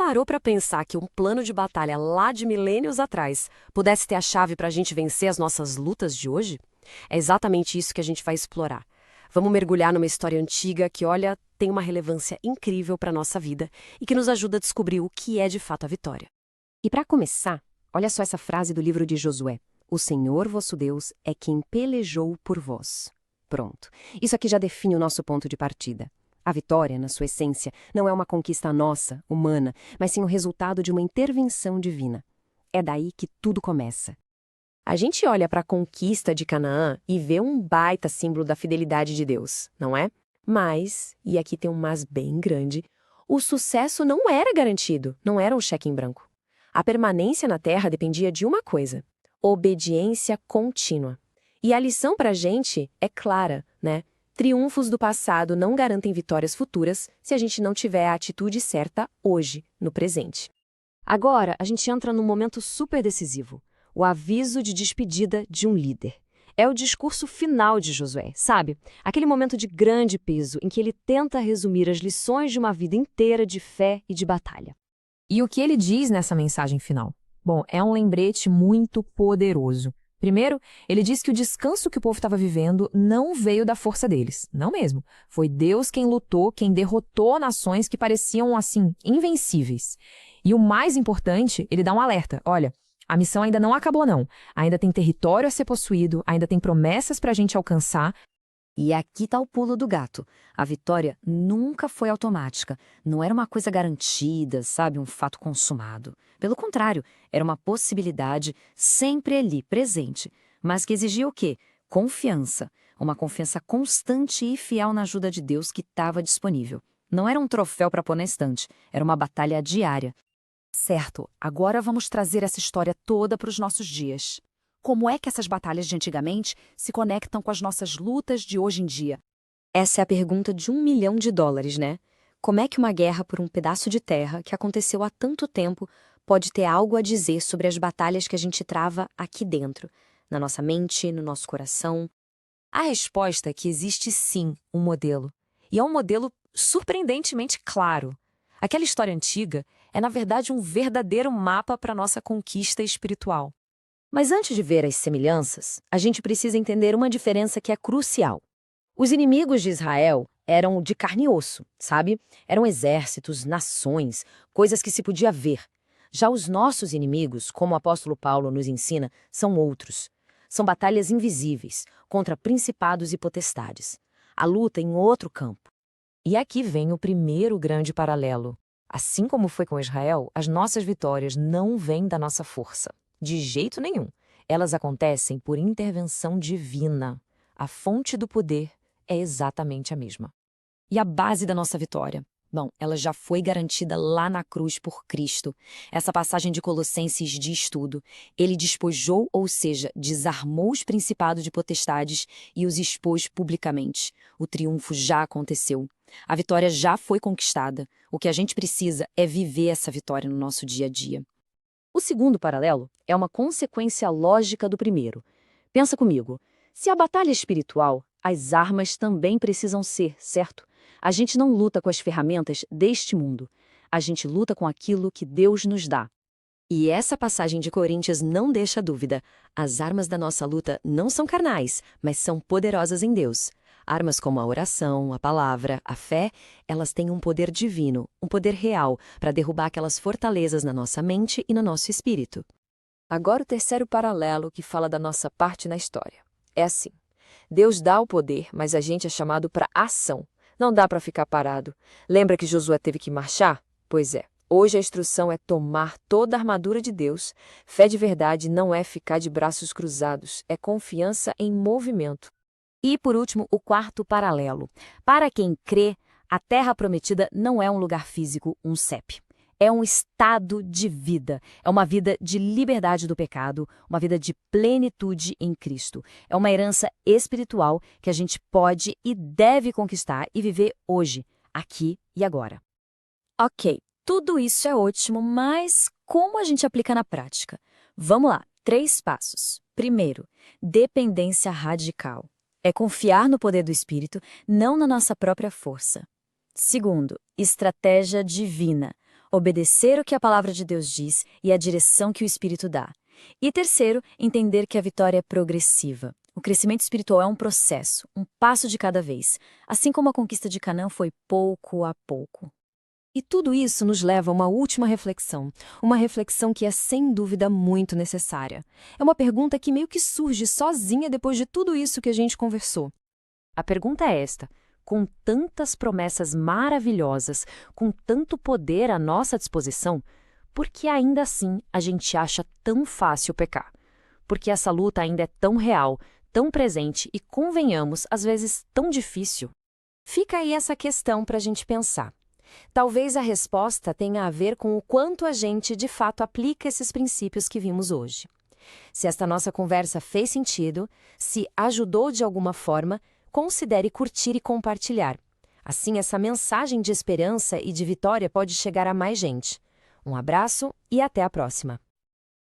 parou para pensar que um plano de batalha lá de milênios atrás pudesse ter a chave para a gente vencer as nossas lutas de hoje? É exatamente isso que a gente vai explorar. Vamos mergulhar numa história antiga que, olha, tem uma relevância incrível para a nossa vida e que nos ajuda a descobrir o que é de fato a vitória. E para começar, olha só essa frase do livro de Josué. O Senhor vosso Deus é quem pelejou por vós. Pronto. Isso aqui já define o nosso ponto de partida. A vitória, na sua essência, não é uma conquista nossa, humana, mas sim o resultado de uma intervenção divina. É daí que tudo começa. A gente olha para a conquista de Canaã e vê um baita símbolo da fidelidade de Deus, não é? Mas, e aqui tem um mas bem grande, o sucesso não era garantido, não era um cheque em branco. A permanência na terra dependia de uma coisa: obediência contínua. E a lição para a gente é clara, né? Triunfos do passado não garantem vitórias futuras se a gente não tiver a atitude certa hoje, no presente. Agora, a gente entra num momento super decisivo. O aviso de despedida de um líder. É o discurso final de Josué, sabe? Aquele momento de grande peso em que ele tenta resumir as lições de uma vida inteira de fé e de batalha. E o que ele diz nessa mensagem final? Bom, é um lembrete muito poderoso. Primeiro, ele diz que o descanso que o povo estava vivendo não veio da força deles. Não mesmo. Foi Deus quem lutou, quem derrotou nações que pareciam, assim, invencíveis. E o mais importante, ele dá um alerta. Olha, a missão ainda não acabou, não. Ainda tem território a ser possuído, ainda tem promessas para a gente alcançar. E aqui está o pulo do gato. A vitória nunca foi automática. Não era uma coisa garantida, sabe? Um fato consumado. Pelo contrário, era uma possibilidade sempre ali, presente. Mas que exigia o quê? Confiança. Uma confiança constante e fiel na ajuda de Deus que estava disponível. Não era um troféu para pôr na estante. Era uma batalha diária. Certo, agora vamos trazer essa história toda para os nossos dias. Como é que essas batalhas de antigamente se conectam com as nossas lutas de hoje em dia? Essa é a pergunta de $1 milhão, né? Como é que uma guerra por um pedaço de terra que aconteceu há tanto tempo pode ter algo a dizer sobre as batalhas que a gente trava aqui dentro, na nossa mente, no nosso coração? A resposta é que existe sim um modelo. E é um modelo surpreendentemente claro. Aquela história antiga é, na verdade, um verdadeiro mapa para a nossa conquista espiritual. Mas antes de ver as semelhanças, a gente precisa entender uma diferença que é crucial. Os inimigos de Israel eram de carne e osso, sabe? Eram exércitos, nações, coisas que se podia ver. Já os nossos inimigos, como o apóstolo Paulo nos ensina, são outros. São batalhas invisíveis, contra principados e potestades. A luta em outro campo. E aqui vem o primeiro grande paralelo. Assim como foi com Israel, as nossas vitórias não vêm da nossa força. De jeito nenhum. Elas acontecem por intervenção divina. A fonte do poder é exatamente a mesma. E a base da nossa vitória? Bom, ela já foi garantida lá na cruz por Cristo. Essa passagem de Colossenses diz tudo. Ele despojou, ou seja, desarmou os principados de potestades e os expôs publicamente. O triunfo já aconteceu. A vitória já foi conquistada. O que a gente precisa é viver essa vitória no nosso dia a dia. O segundo paralelo é uma consequência lógica do primeiro. Pensa comigo, se a batalha é espiritual, as armas também precisam ser, certo? A gente não luta com as ferramentas deste mundo. A gente luta com aquilo que Deus nos dá. E essa passagem de Coríntios não deixa dúvida. As armas da nossa luta não são carnais, mas são poderosas em Deus. Armas como a oração, a palavra, a fé, elas têm um poder divino, um poder real, para derrubar aquelas fortalezas na nossa mente e no nosso espírito. Agora o terceiro paralelo que fala da nossa parte na história. É assim, Deus dá o poder, mas a gente é chamado para ação. Não dá para ficar parado. Lembra que Josué teve que marchar? Pois é. Hoje a instrução é tomar toda a armadura de Deus. Fé de verdade não é ficar de braços cruzados, é confiança em movimento. E, por último, o quarto paralelo. Para quem crê, a Terra Prometida não é um lugar físico, um CEP. É um estado de vida. É uma vida de liberdade do pecado, uma vida de plenitude em Cristo. É uma herança espiritual que a gente pode e deve conquistar e viver hoje, aqui e agora. Ok, tudo isso é ótimo, mas como a gente aplica na prática? Vamos lá, 3 passos. Primeiro, dependência radical. É confiar no poder do Espírito, não na nossa própria força. Segundo, estratégia divina. obedecer o que a palavra de Deus diz e a direção que o Espírito dá. E terceiro, entender que a vitória é progressiva. O crescimento espiritual é um processo, um passo de cada vez, assim como a conquista de Canaã foi pouco a pouco. E tudo isso nos leva a uma última reflexão, uma reflexão que é sem dúvida muito necessária. É uma pergunta que meio que surge sozinha depois de tudo isso que a gente conversou. A pergunta é esta: com tantas promessas maravilhosas, com tanto poder à nossa disposição, por que ainda assim a gente acha tão fácil pecar? Porque essa luta ainda é tão real, tão presente e, convenhamos, às vezes tão difícil? Fica aí essa questão para a gente pensar. Talvez a resposta tenha a ver com o quanto a gente, de fato, aplica esses princípios que vimos hoje. Se esta nossa conversa fez sentido, se ajudou de alguma forma, considere curtir e compartilhar. Assim, essa mensagem de esperança e de vitória pode chegar a mais gente. Um abraço e até a próxima!